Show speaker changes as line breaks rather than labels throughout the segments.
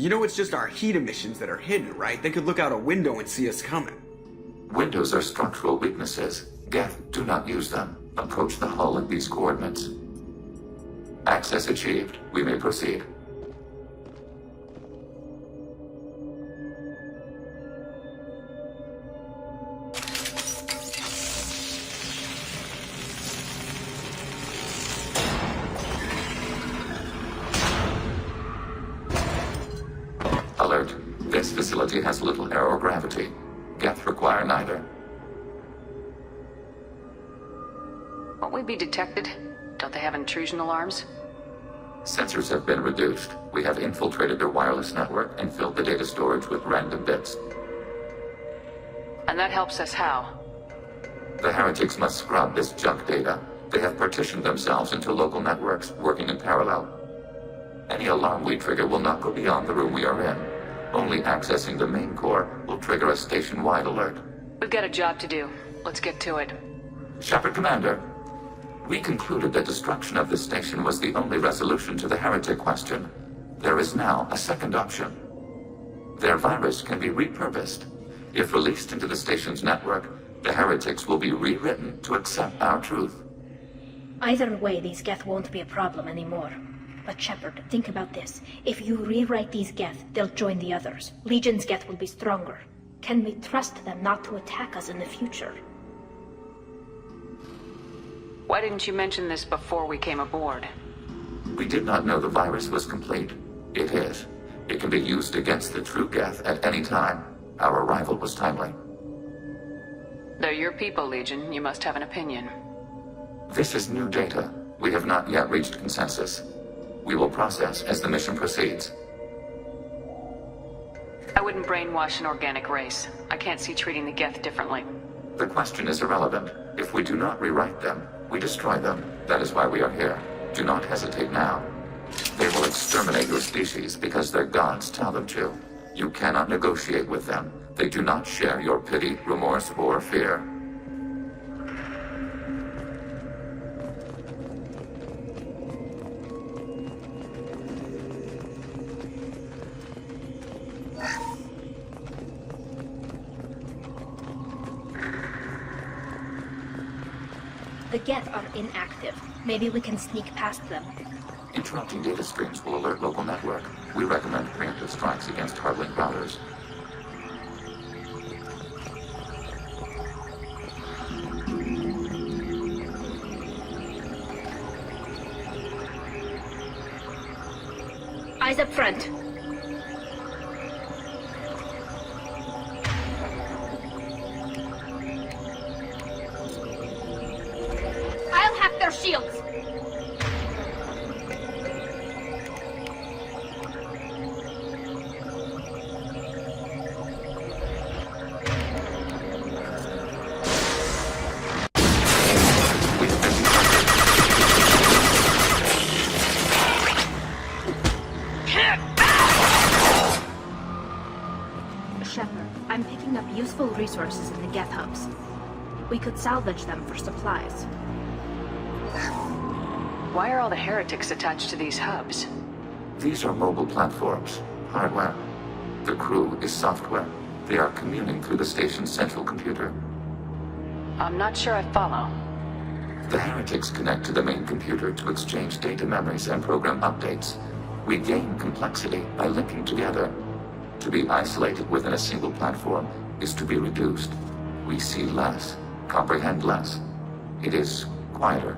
You know it's just our heat emissions that are hidden, right? They could look out a window and see us coming.
Windows are structural weaknesses. Geth, do not use them. Approach the hull at these coordinates. Access achieved. We may proceed. Alert. This facility has little air or gravity. Geth require neither.
Won't we be detected? Don't they have intrusion alarms?
Sensors have been reduced. We have infiltrated their wireless network and filled the data storage with random bits.
And that helps us how?
The heretics must scrub this junk data. They have partitioned themselves into local networks, working in parallel. Any alarm we trigger will not go beyond the room we are in. Only accessing the main core will trigger a station-wide alert.
We've got a job to do. Let's get to it.
Shepard Commander, we concluded that destruction of this station was the only resolution to the heretic question. There is now a second option. Their virus can be repurposed. If released into the station's network, the heretics will be rewritten to accept our truth.
Either way, these Geth won't be a problem anymore. But Shepard, think about this. If you rewrite these Geth, they'll join the others. Legion's Geth will be stronger. Can we trust them not to attack us in the future?
Why didn't you mention this before we came aboard?
We did not know the virus was complete. It is. It can be used against the true Geth at any time. Our arrival was timely.
They're your people, Legion. You must have an opinion.
This is new data. We have not yet reached consensus. We will process as the mission proceeds.
I wouldn't brainwash an organic race. I can't see treating the Geth differently.
The question is irrelevant. If we do not rewrite them, we destroy them. That is why we are here. Do not hesitate now. They will exterminate your species because their gods tell them to. You cannot negotiate with them. They do not share your pity, remorse, or fear.
The Geth are inactive. Maybe we can sneak past them.
Interrupting data streams will alert local network. We recommend preemptive strikes against hardlink routers.
Eyes up front. I'll hack their shields. Shepard, I'm picking up useful resources in the Geth hubs. We could salvage them for supplies.
Why are all the heretics attached to these hubs?
These are mobile platforms, hardware. The crew is software. They are communing through the station's central computer.
I'm not sure I follow.
The heretics connect to the main computer to exchange data memories and program updates. We gain complexity by linking together. To be isolated within a single platform is to be reduced. We see less, comprehend less. It is quieter.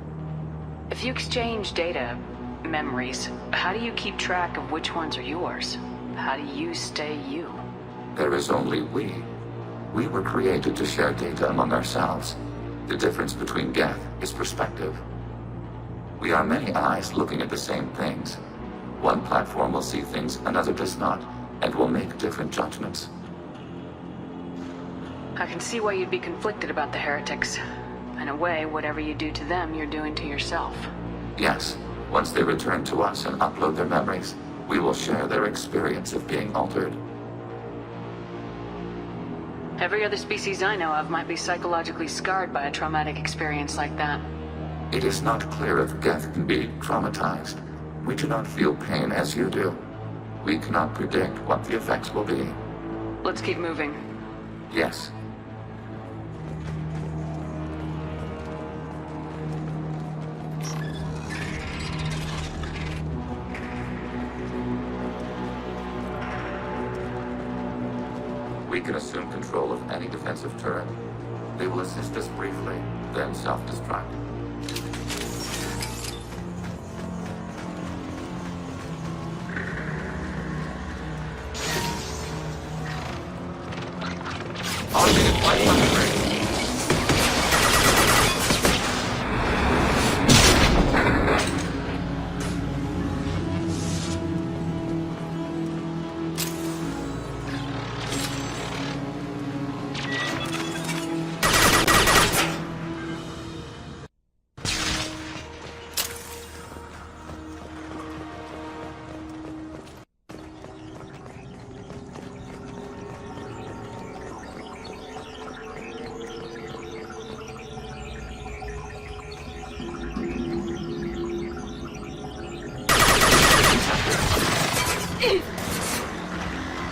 If you exchange data, memories, how do you keep track of which ones are yours? How do you stay you?
There is only we. We were created to share data among ourselves. The difference between Geth is perspective. We are many eyes looking at the same things. One platform will see things another does not, and will make different judgments.
I can see why you'd be conflicted about the heretics. In a way, whatever you do to them, you're doing to yourself.
Yes, once they return to us and upload their memories, we will share their experience of being altered.
Every other species I know of might be psychologically scarred by a traumatic experience like that.
It is not clear if Geth can be traumatized. We do not feel pain as you do. We cannot predict what the effects will be.
Let's keep moving.
Yes. We can assume control of any defensive turret. They will assist us briefly, then self-destruct. Automated flight monitoring.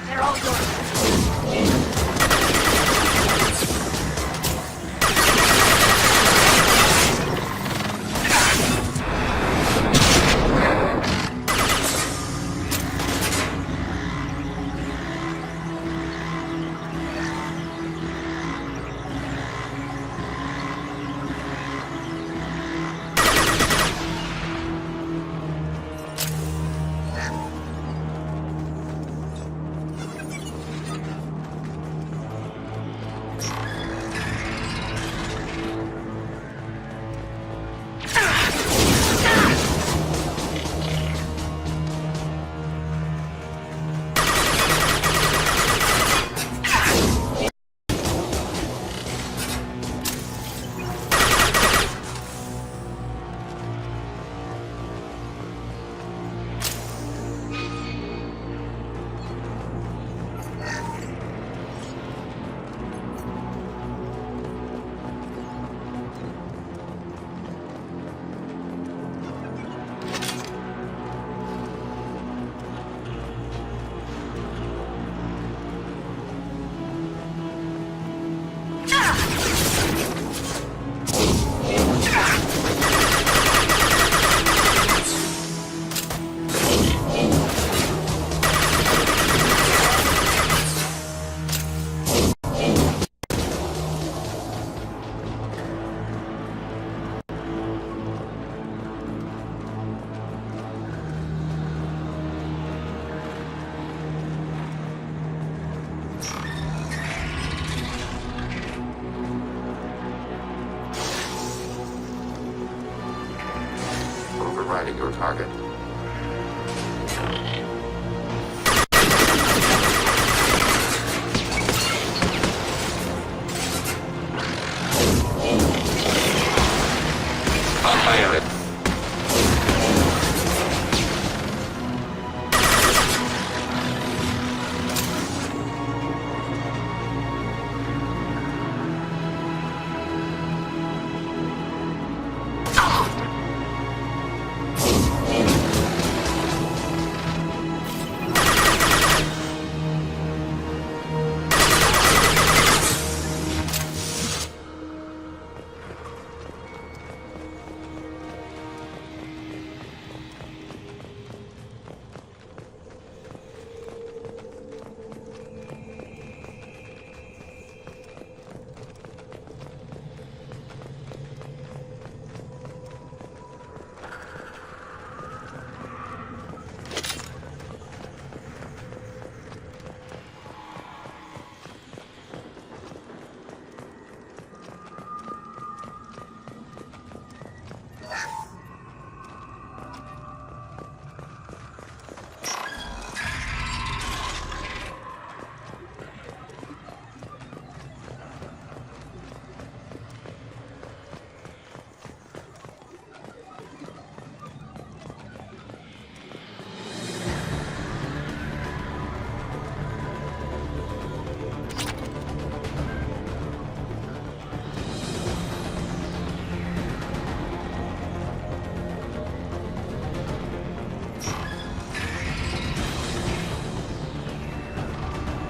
They're all yours.
Overriding your target. Fire it.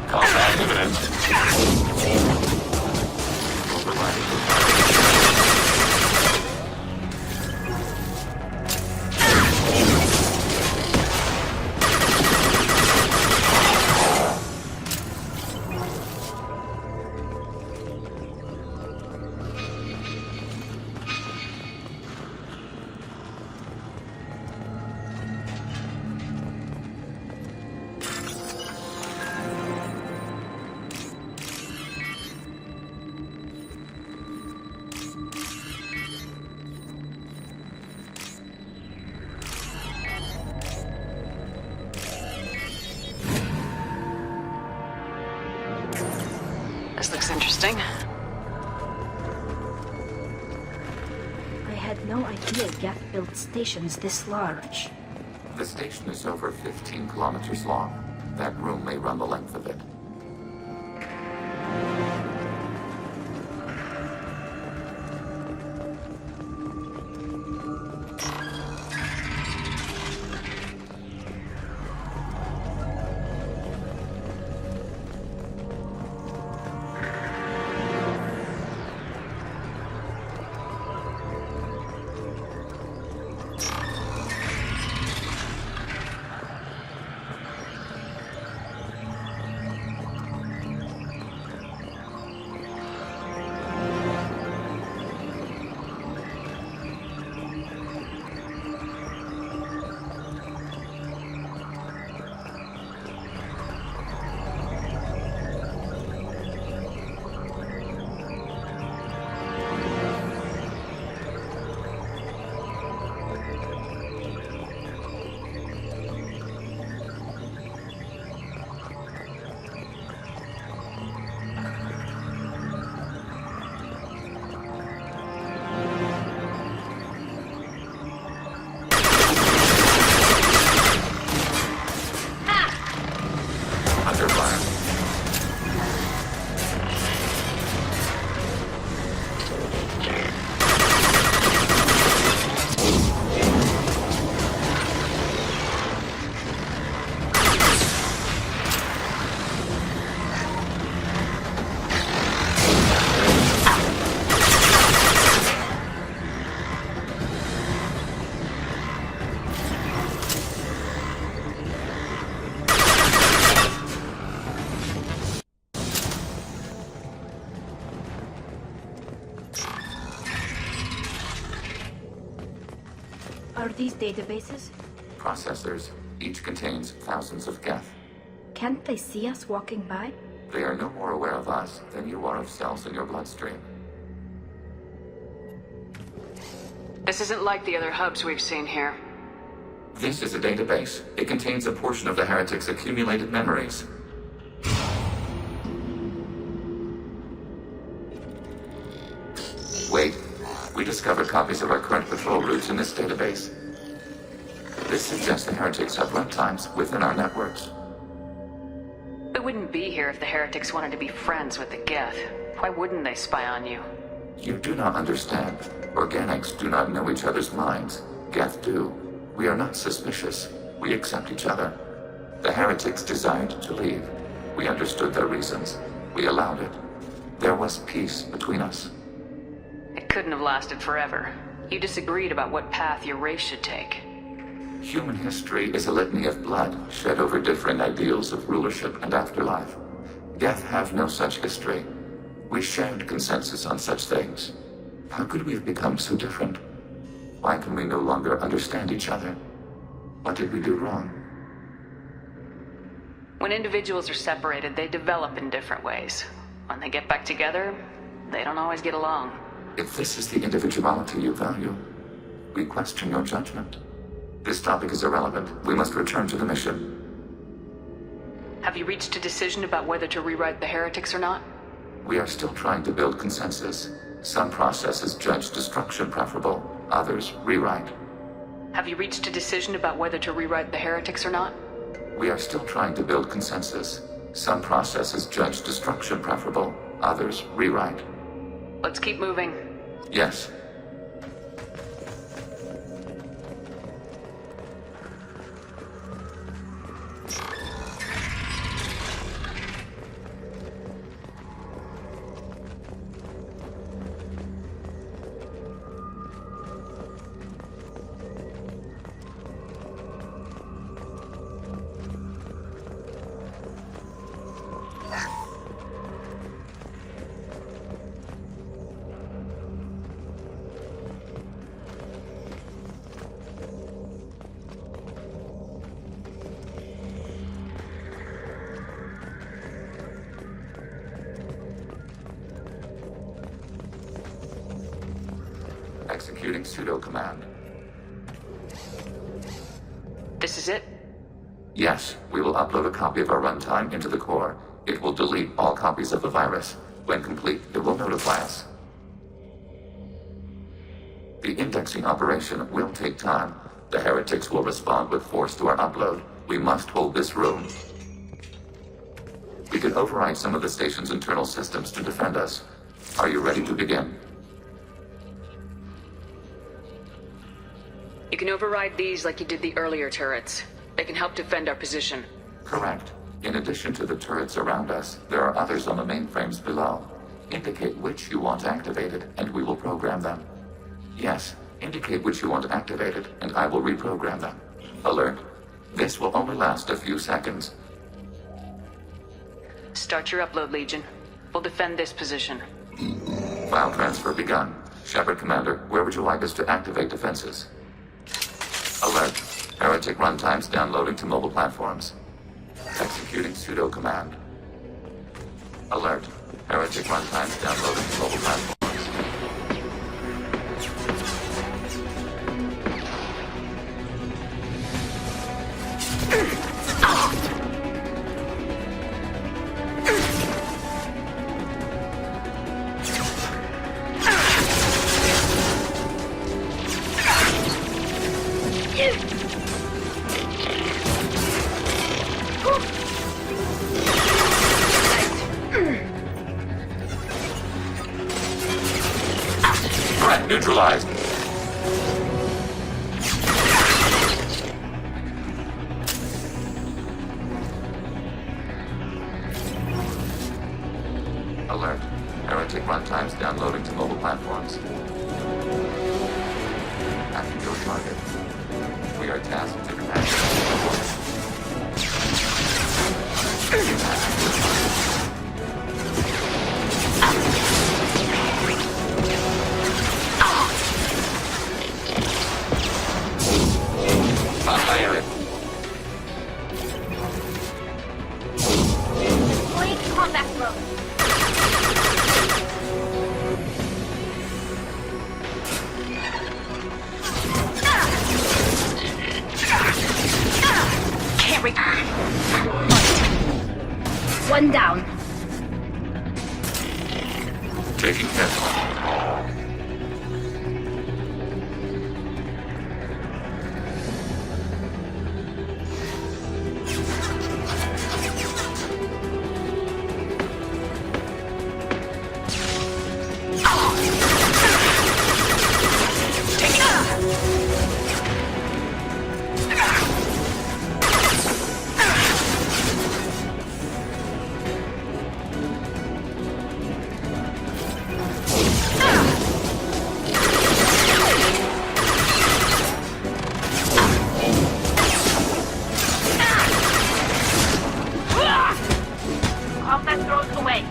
Contact imminent. Overriding.
This looks interesting.
I had no idea Geth built stations this large.
The station is over 15 kilometers long. That room may run the length of it.
Are these databases?
Processors. Each contains thousands of Geth.
Can't they see us walking by?
They are no more aware of us than you are of cells in your bloodstream.
This isn't like the other hubs we've seen here.
This is a database. It contains a portion of the heretics' accumulated memories. Wait. We discovered copies of our current patrol routes in this database. This suggests the heretics have runtimes within our networks.
We wouldn't be here if the heretics wanted to be friends with the Geth. Why wouldn't they spy on you?
You do not understand. Organics do not know each other's minds. Geth do. We are not suspicious. We accept each other. The heretics desired to leave. We understood their reasons. We allowed it. There was peace between us.
It couldn't have lasted forever. You disagreed about what path your race should take.
Human history is a litany of blood shed over differing ideals of rulership and afterlife. Geth have no such history. We shared consensus on such things. How could we have become so different? Why can we no longer understand each other? What did we do wrong?
When individuals are separated, they develop in different ways. When they get back together, they don't always get along.
If this is the individuality you value, we question your judgment. This topic is irrelevant. We must return to the mission.
Have you reached a decision about whether to rewrite the heretics or not?
We are still trying to build consensus. Some processes judge destruction preferable, others rewrite.
Have you reached a decision about whether to rewrite the heretics or not?
We are still trying to build consensus. Some processes judge destruction preferable, others rewrite.
Let's keep moving.
Yes. Executing pseudo command.
This is it?
Yes, we will upload a copy of our runtime into the core. It will delete all copies of the virus. When complete, it will notify us. The indexing operation will take time. The heretics will respond with force to our upload. We must hold this room. We can override some of the station's internal systems to defend us. Are you ready to begin?
You can override these like you did the earlier turrets. They can help defend our position.
Correct. In addition to the turrets around us, there are others on the mainframes below. Indicate which you want activated, and we will program them. Yes, indicate which you want activated, and I will reprogram them. Alert. This will only last a few seconds.
Start your upload, Legion. We'll defend this position.
File transfer begun. Shepard Commander, where would you like us to activate defenses? Alert. Heretic runtimes downloading to mobile platforms. Executing pseudo command. Alert. Heretic runtimes downloading to mobile platforms. Threat neutralized. Alert. Heretic runtimes downloading to mobile platforms. After your target. We are tasked to Fire.
Deploying combat drone. Carry. One down.
Taking hit.
Combat drones away.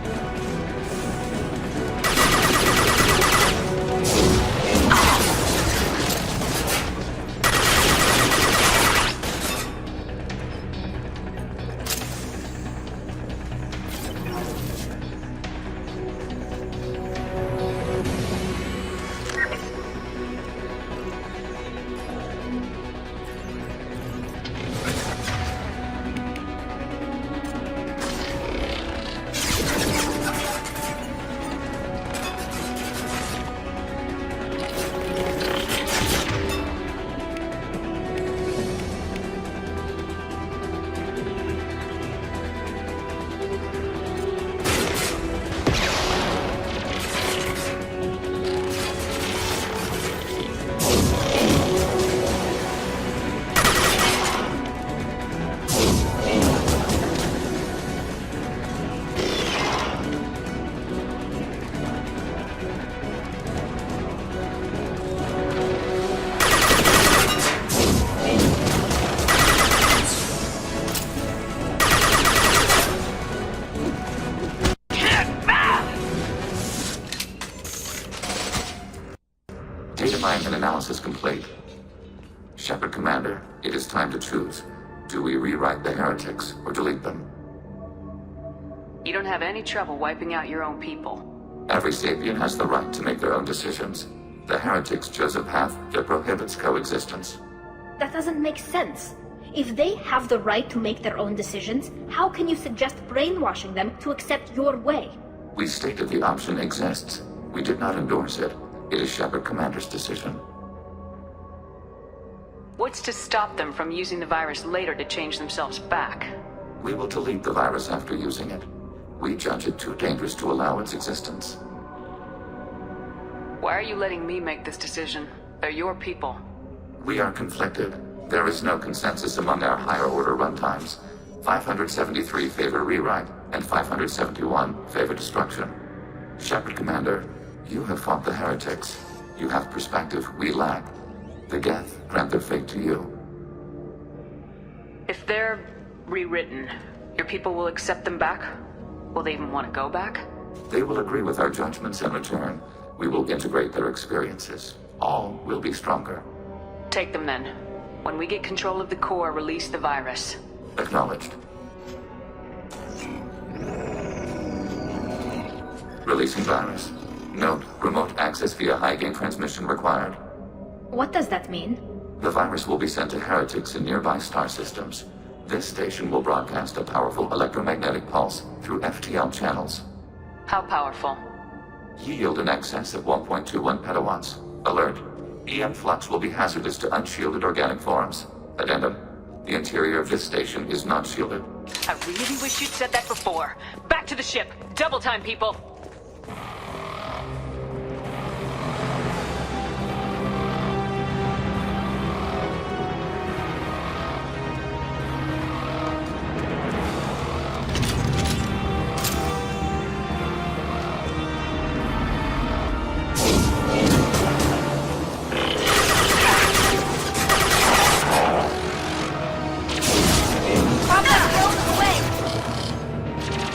Data mine and analysis complete. Shepard Commander, it is time to choose. Do we rewrite the heretics or delete them?
You don't have any trouble wiping out your own people.
Every sapient has the right to make their own decisions. The heretics chose a path that prohibits coexistence.
That doesn't make sense. If they have the right to make their own decisions, how can you suggest brainwashing them to accept your way?
We stated the option exists. We did not endorse it. It is Shepard Commander's decision.
What's to stop them from using the virus later to change themselves back?
We will delete the virus after using it. We judge it too dangerous to allow its existence.
Why are you letting me make this decision? They're your people.
We are conflicted. There is no consensus among our higher-order runtimes. 573 favor rewrite, and 571 favor destruction. Shepard Commander, you have fought the heretics. You have perspective we lack. The Geth grant their fate to you.
If they're rewritten, your people will accept them back? Will they even want to go back?
They will agree with our judgments in return. We will integrate their experiences. All will be stronger.
Take them then. When we get control of the core, release the virus.
Acknowledged. Releasing virus. Note, remote access via high-gain transmission required.
What does that mean?
The virus will be sent to heretics in nearby star systems. This station will broadcast a powerful electromagnetic pulse through FTL channels.
How powerful?
Yield in excess of 1.21 petawatts. Alert. EM flux will be hazardous to unshielded organic forms. Addendum. The interior of this station is not shielded.
I really wish you'd said that before. Back to the ship. Double time, people.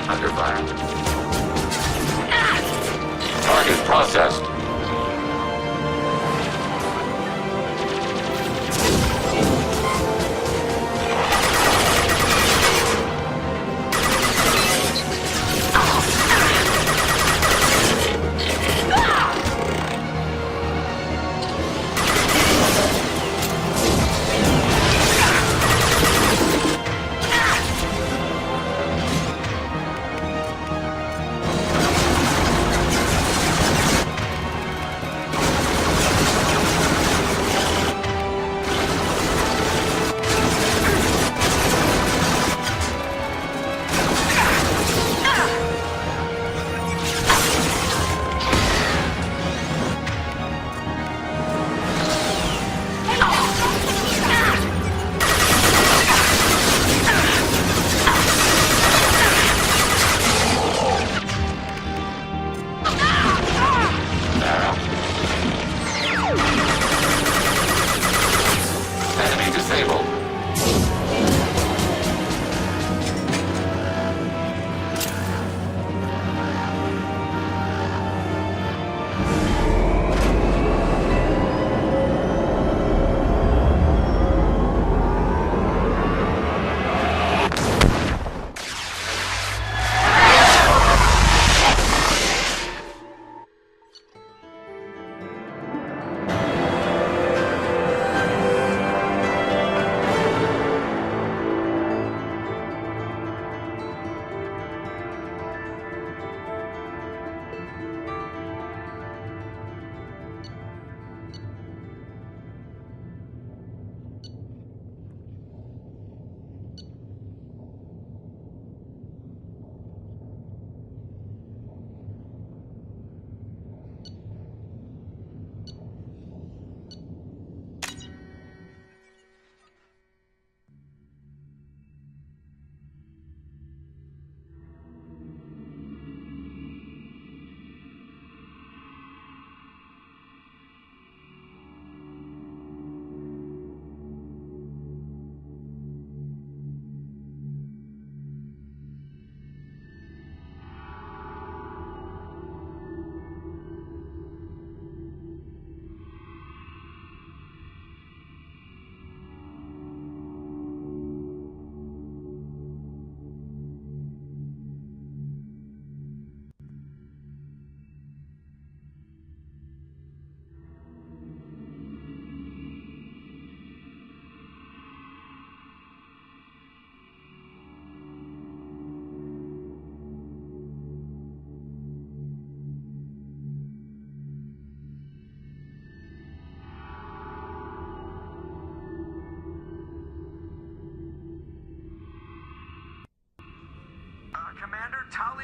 Under fire. Target processed.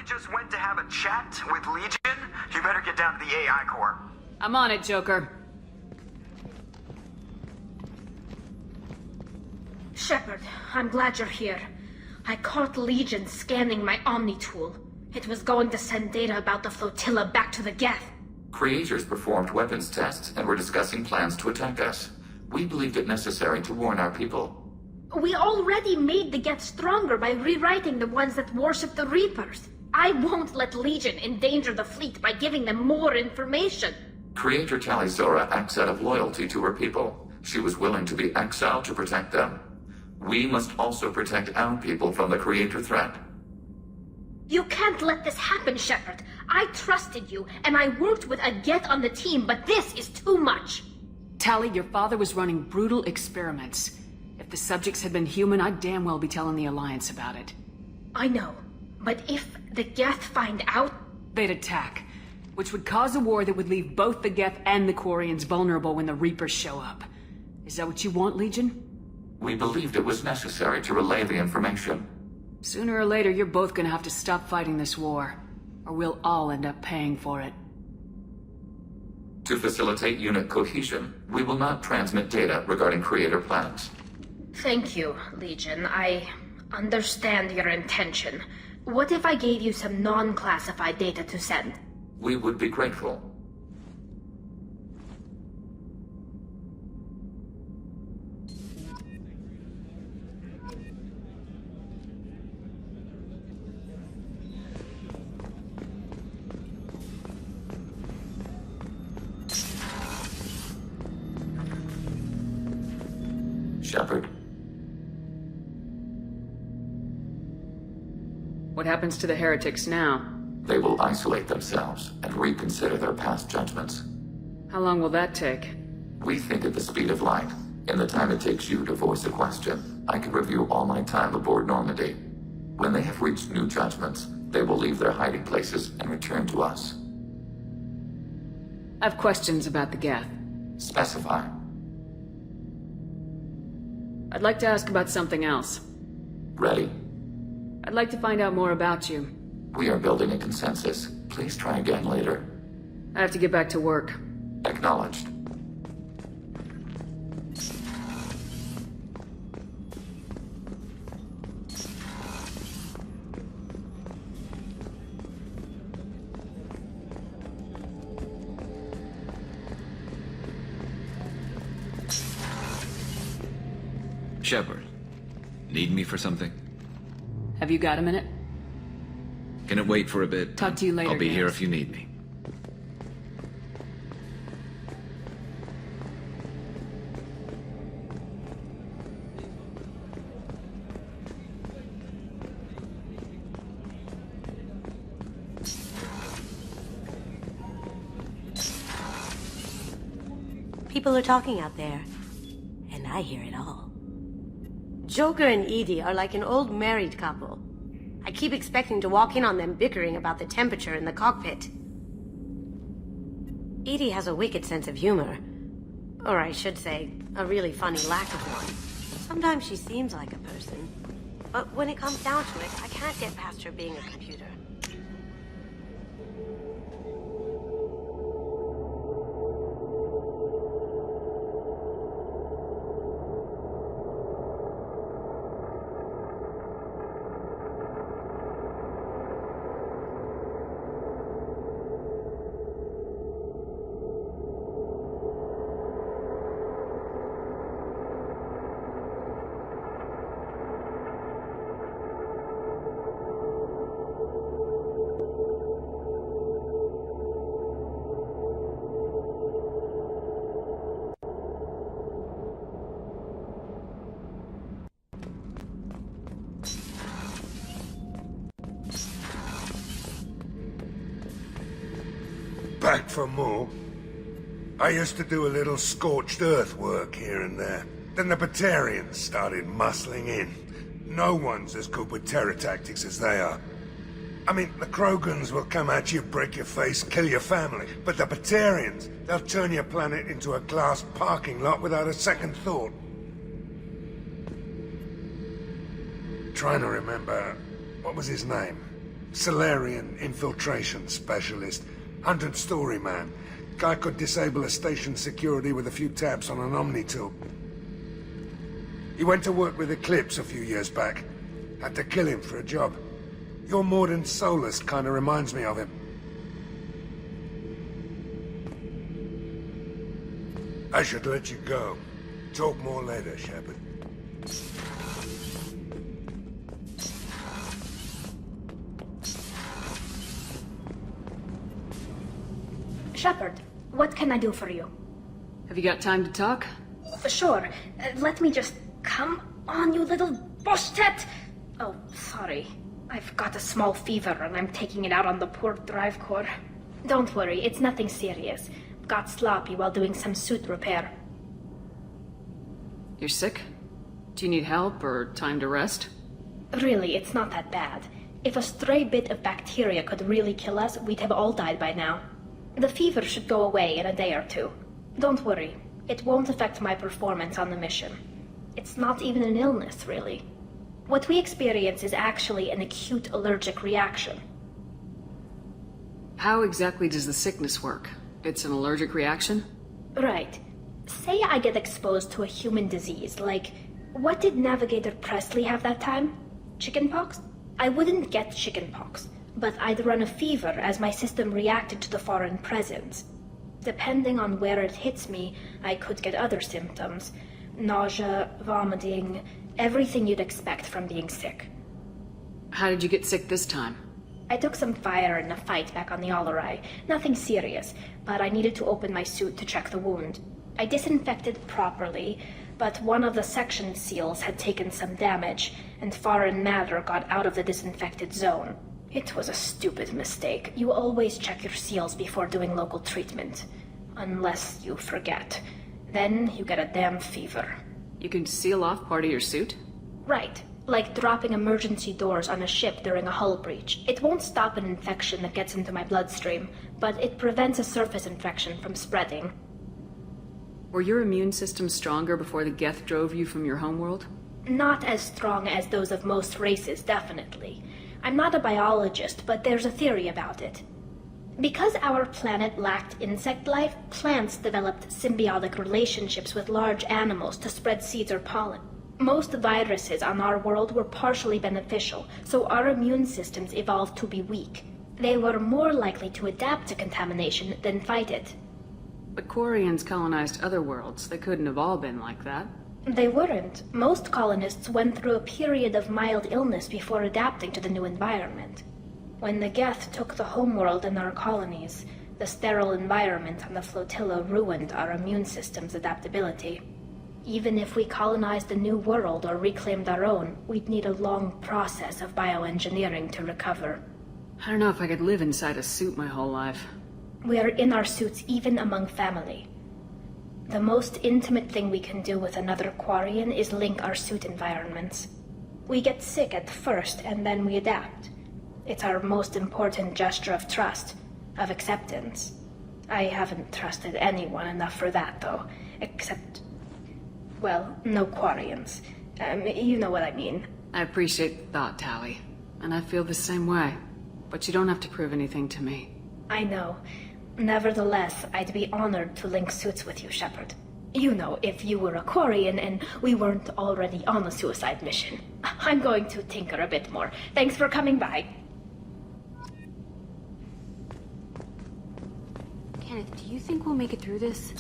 just went to have a chat with Legion. You better get down to the AI core.
I'm on it, Joker.
Shepard, I'm glad you're here. I caught Legion scanning my Omni tool. It was going to send data about the flotilla back to the Geth.
Creators performed weapons tests and were discussing plans to attack us. We believed it necessary to warn our people.
We already made the Geth stronger by rewriting the ones that worship the Reapers. I won't let Legion endanger the fleet by giving them more information.
Creator Talizora acts out of loyalty to her people. She was willing to be exiled to protect them. We must also protect our people from the Creator threat.
You can't let this happen, Shepard. I trusted you, and I worked with a Geth on the team, but this is too much.
Tali, your father was running brutal experiments. If the subjects had been human, I'd damn well be telling the Alliance about it.
I know, but if the Geth find out...
They'd attack, which would cause a war that would leave both the Geth and the Quarians vulnerable when the Reapers show up. Is that what you want, Legion?
We believed it was necessary to relay the information.
Sooner or later, you're both gonna have to stop fighting this war, or we'll all end up paying for it.
To facilitate unit cohesion, we will not transmit data regarding Creator plans.
Thank you, Legion. I understand your intention. What if I gave you some non-classified data to send?
We would be grateful. Shepard.
What happens to the heretics now?
They will isolate themselves and reconsider their past judgments.
How long will that take?
We think at the speed of light. In the time it takes you to voice a question, I can review all my time aboard Normandy. When they have reached new judgments, they will leave their hiding places and return to us.
I have questions about the Geth.
Specify.
I'd like to ask about something else.
Ready?
I'd like to find out more about you.
We are building a consensus. Please try again later.
I have to get back to work.
Acknowledged.
Shepard, need me for something?
Have you got a minute?
Can it wait for a bit?
Talk to you later,
I'll be here
Gans.
if you need me.
People are talking out there, and I hear it all. Joker and Edie are like an old married couple. I keep expecting to walk in on them bickering about the temperature in the cockpit. Edie has a wicked sense of humor. Or I should say, a really funny lack of one. Sometimes she seems like a person. But when it comes down to it, I can't get past her being a computer.
Back for more. I used to do a little scorched earth work here and there. Then the Batarians started muscling in. No one's as good with terror tactics as they are. I mean, the Krogans will come at you, break your face, kill your family. But the Batarians, they'll turn your planet into a glass parking lot without a second thought. Trying to remember, what was his name? Solarian infiltration specialist. 100-story man. Guy could disable a station security with a few taps on an Omni tool. He went to work with Eclipse a few years back. Had to kill him for a job. Your Mordin Solus kinda reminds me of him. I should let you go. Talk more later, Shepard.
Shepard, what can I do for you?
Have you got time to talk?
Sure. Let me just... Come on, you little bushtet! Oh, sorry. I've got a small fever and I'm taking it out on the poor drive core. Don't worry, it's nothing serious. Got sloppy while doing some suit repair.
You're sick? Do you need help or time to rest?
Really, it's not that bad. If a stray bit of bacteria could really kill us, we'd have all died by now. The fever should go away in a day or two. Don't worry, it won't affect my performance on the mission. It's not even an illness, really. What we experience is actually an acute allergic reaction.
How exactly does the sickness work? It's an allergic reaction?
Right. Say I get exposed to a human disease, like... What did Navigator Presley have that time? Chickenpox? I wouldn't get chickenpox, but I'd run a fever as my system reacted to the foreign presence. Depending on where it hits me, I could get other symptoms. Nausea, vomiting, everything you'd expect from being sick.
How did you get sick this time?
I took some fire in a fight back on the Alarai. Nothing serious, but I needed to open my suit to check the wound. I disinfected properly, but one of the section seals had taken some damage, and foreign matter got out of the disinfected zone. It was a stupid mistake. You always check your seals before doing local treatment. Unless you forget. Then you get a damn fever.
You can seal off part of your suit?
Right. Like dropping emergency doors on a ship during a hull breach. It won't stop an infection that gets into my bloodstream, but it prevents a surface infection from spreading.
Were your immune system stronger before the Geth drove you from your homeworld?
Not as strong as those of most races, definitely. I'm not a biologist, but there's a theory about it. Because our planet lacked insect life, plants developed symbiotic relationships with large animals to spread seeds or pollen. Most viruses on our world were partially beneficial, so our immune systems evolved to be weak. They were more likely to adapt to contamination than fight it.
But Quarians colonized other worlds. They couldn't have all been like that.
They weren't. Most colonists went through a period of mild illness before adapting to the new environment. When the Geth took the homeworld and our colonies, the sterile environment on the flotilla ruined our immune system's adaptability. Even if we colonized a new world or reclaimed our own, we'd need a long process of bioengineering to recover.
I don't know if I could live inside a suit my whole life.
We are in our suits even among family. The most intimate thing we can do with another Quarian is link our suit environments. We get sick at first, and then we adapt. It's our most important gesture of trust, of acceptance. I haven't trusted anyone enough for that, though, except... well, no Quarians. You know what I mean.
I appreciate the thought, Tali. And I feel the same way. But you don't have to prove anything to me.
I know. Nevertheless, I'd be honored to link suits with you, Shepard. You know, if you were a Quarian and we weren't already on a suicide mission. I'm going to tinker a bit more. Thanks for coming by.
Kenneth, do you think we'll make it through this?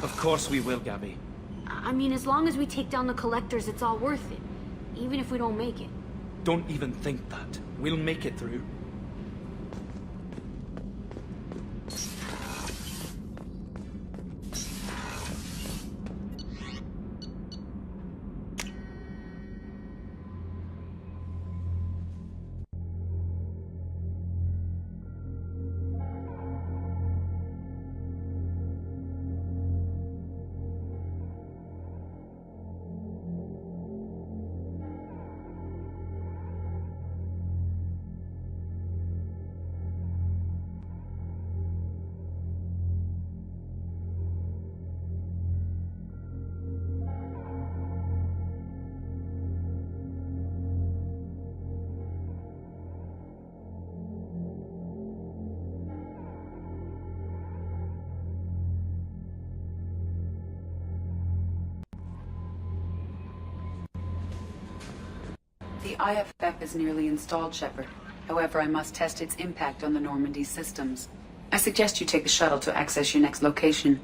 Of course we will, Gabby.
I mean, as long as we take down the Collectors, it's all worth it. Even if we don't make it.
Don't even think that. We'll make it through.
IFF is nearly installed, Shepard. However, I must test its impact on the Normandy systems. I suggest you take the shuttle to access your next location.